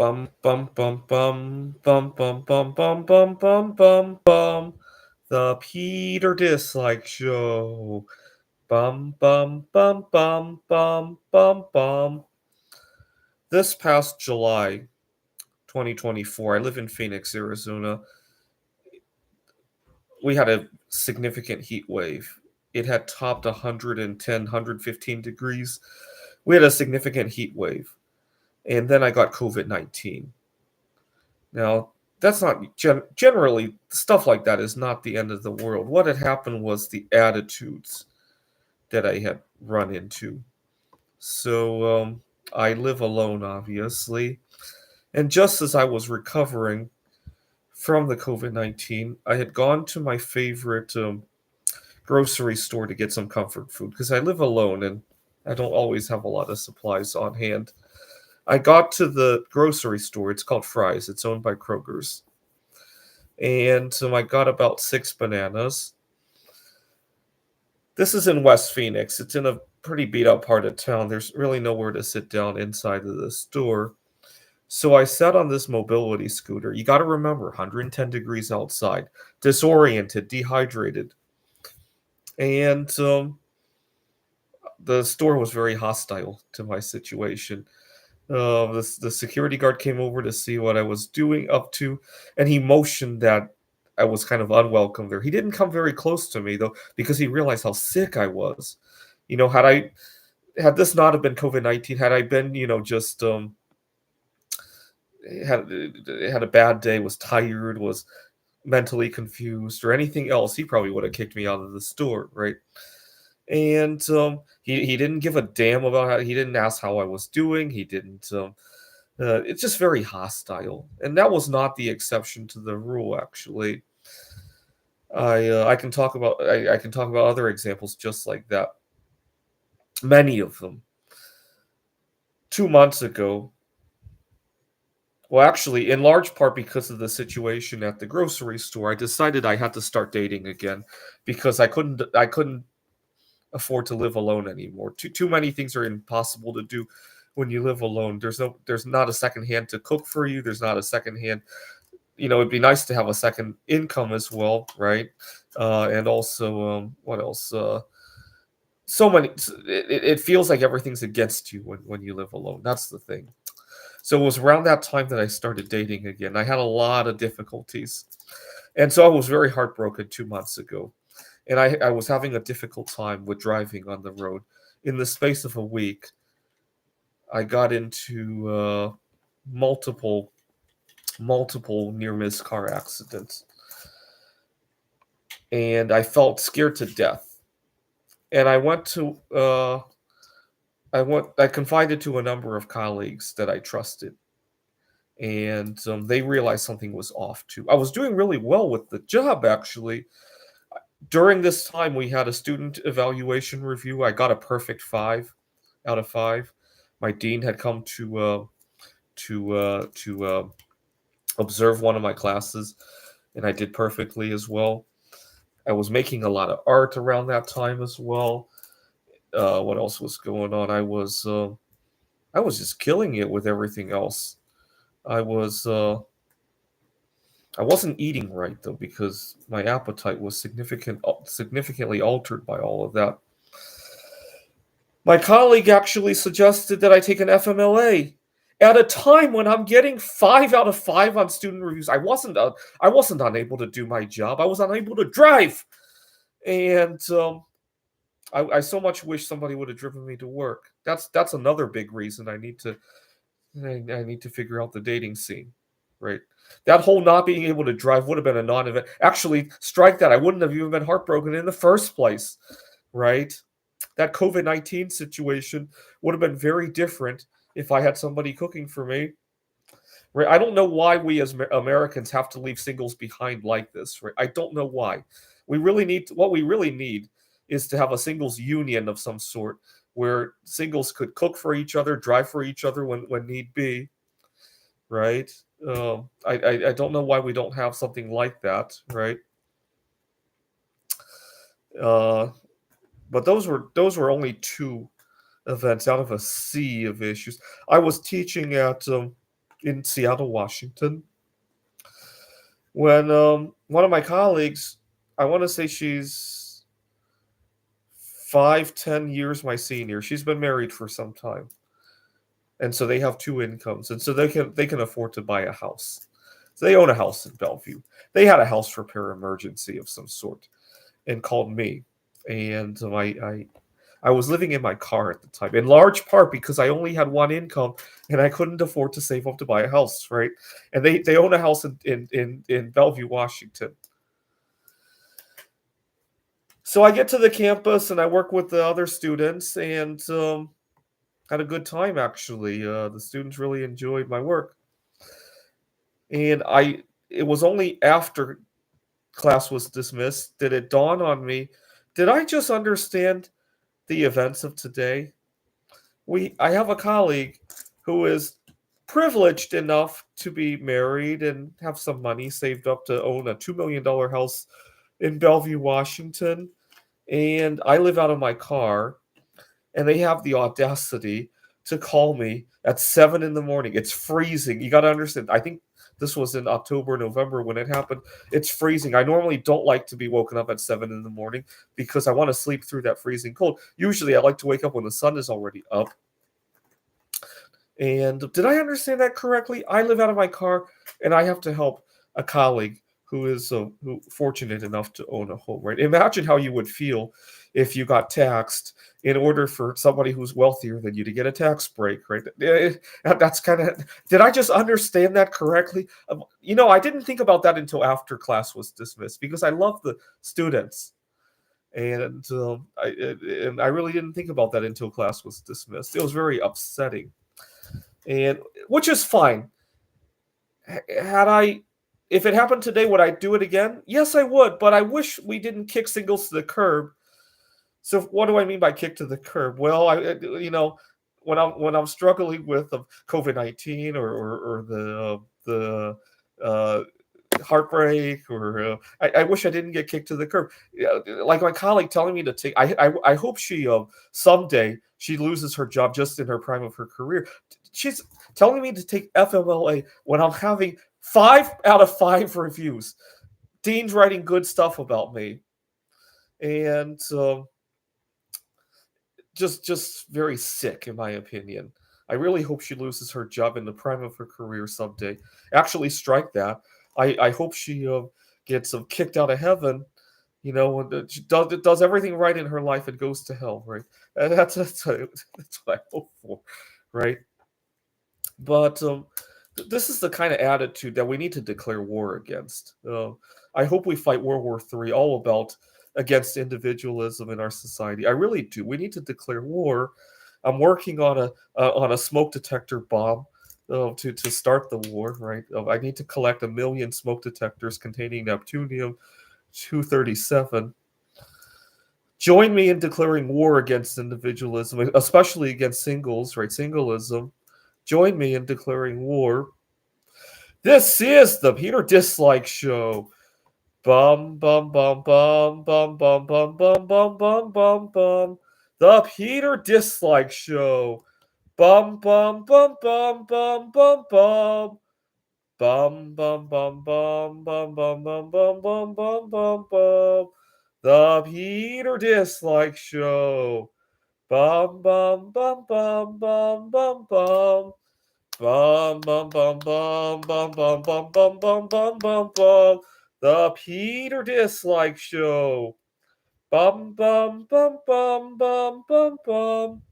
Bum bum bum bum bum bum bum bum bum bum bum bum. The Peter Dislike Show. Bum bum bum bum bum bum bum. This past July 2024, I live in Phoenix, Arizona. We had a significant heat wave. It had topped 110, 115 degrees. We had a significant heat wave. And then I got COVID 19. Now, that's not generally stuff like that is not the end of the world. What had happened was the attitudes that I had run into. So I live alone, obviously. And just as I was recovering from the COVID 19, I had gone to my favorite grocery store to get some comfort food because I live alone and I don't always have a lot of supplies on hand. I got to the grocery store. It's called Fry's. It's owned by Kroger's. And I got about 6 bananas. This is in West Phoenix. It's in a pretty beat up part of town. There's really nowhere to sit down inside of the store. So I sat on this mobility scooter. You got to remember 110 degrees outside, disoriented, dehydrated. And the store was very hostile to my situation. The security guard came over to see what I was doing up to, and he motioned that I was kind of unwelcome there. He didn't come very close to me though, because he realized how sick I was. Had this not have been COVID-19, had I been, just had a bad day, was tired, was mentally confused, or anything else, he probably would have kicked me out of the store, right? And he didn't give a damn about how he didn't ask how I was doing. He didn't. It's just very hostile, and that was not the exception to the rule. Actually, I can talk about I can talk about other examples just like that. Many of them. 2 months ago, well, actually, in large part because of the situation at the grocery store, I decided I had to start dating again because I couldn't afford to live alone anymore. Too many things are impossible to do when you live alone. There's not a second hand to cook for you. There's not a second hand. It'd be nice to have a second income as well, right? And also, what else? So many. It feels like everything's against you when you live alone. That's the thing. So it was around that time that I started dating again. I had a lot of difficulties, and so I was very heartbroken 2 months ago, and I was having a difficult time with driving on the road. In the space of a week, I got into multiple near miss car accidents, and I felt scared to death. And I confided to a number of colleagues that I trusted, and they realized something was off too. I was doing really well with the job actually. During this time, we had a student evaluation review. I got a perfect 5 out of 5. My dean had come to observe one of my classes, and I did perfectly as well. I was making a lot of art around that time as well. What else was going on? I was just killing it with everything else. I was I wasn't eating right though because my appetite was significantly altered by all of that. My colleague actually suggested that I take an FMLA at a time when I'm getting 5 out of 5 on student reviews. I wasn't unable to do my job. I was unable to drive, and I so much wish somebody would have driven me to work. That's another big reason I need to figure out the dating scene, right? That whole not being able to drive would have been a non-event. Actually, strike that. I wouldn't have even been heartbroken in the first place, right? That COVID-19 situation would have been very different if I had somebody cooking for me. Right? I don't know why we as Americans have to leave singles behind like this. Right? I don't know why. What we really need is to have a singles union of some sort where singles could cook for each other, drive for each other when need be. Right? I don't know why we don't have something like that. Right? Uh, but those were only two events out of a sea of issues. I was teaching at in Seattle, Washington. When one of my colleagues, I want to say she's 5, 10 years my senior. She's been married for some time, and so they have two incomes, and so they can afford to buy a house. So they own a house in Bellevue. They had a house repair emergency of some sort, and called me, and I was living in my car at the time, in large part because I only had one income and I couldn't afford to save up to buy a house, right? And they own a house in Bellevue, Washington. So I get to the campus and I work with the other students and had a good time actually. The students really enjoyed my work, and it was only after class was dismissed did it dawn on me: did I just understand the events of today? I have a colleague who is privileged enough to be married and have some money saved up to own a $2 million house in Bellevue, Washington, and I live out of my car, and they have the audacity to call me at 7 in the morning. It's freezing. You got to understand. I think this was in October, November when it happened. It's freezing. I normally don't like to be woken up at 7 in the morning because I want to sleep through that freezing cold. Usually I like to wake up when the sun is already up. And did I understand that correctly? I live out of my car and I have to help a colleague who is fortunate enough to own a home, right? Imagine how you would feel if you got taxed in order for somebody who's wealthier than you to get a tax break, right? That's kind of, did I just understand that correctly? I didn't think about that until after class was dismissed because I love the students. And I really didn't think about that until class was dismissed. It was very upsetting, and which is fine. If it happened today, would I do it again? Yes, I would, but I wish we didn't kick singles to the curb. So what do I mean by kick to the curb? Well, when I'm struggling with COVID-19 or the heartbreak, or I wish I didn't get kicked to the curb. Like my colleague telling me to take. I hope she someday she loses her job just in her prime of her career. She's telling me to take FMLA when I'm having 5 out of 5 reviews. Dean's writing good stuff about me, and just very sick in my opinion. I really hope she loses her job in the prime of her career someday. Actually, strike that. I hope she gets kicked out of heaven. She does everything right in her life and goes to hell, right? And that's what I hope for, right? But this is the kind of attitude that we need to declare war against. I hope we fight World War III all about against individualism in our society. I really do. We need to declare war. I'm working on a smoke detector bomb to start the war. Right. I need to collect 1 million smoke detectors containing neptunium 237. Join me in declaring war against individualism, especially against singles. Right, singleism. Join me in declaring war. This is the Peter Dislike Show. Bum bum bum bum bum bum bum bum bum bum bum bum. The Peter Dislike Show. Bum bum bum bum bum bum bum. Bum bum bum bum bum bum bum bum bum bum bum bum. The Peter Dislike Show. Bum bum bum bum bum bum bum. Bum bum bum bum bum bum bum bum bum bum bum bum. The Peter Dislike Show. Bum bum bum bum bum bum bum.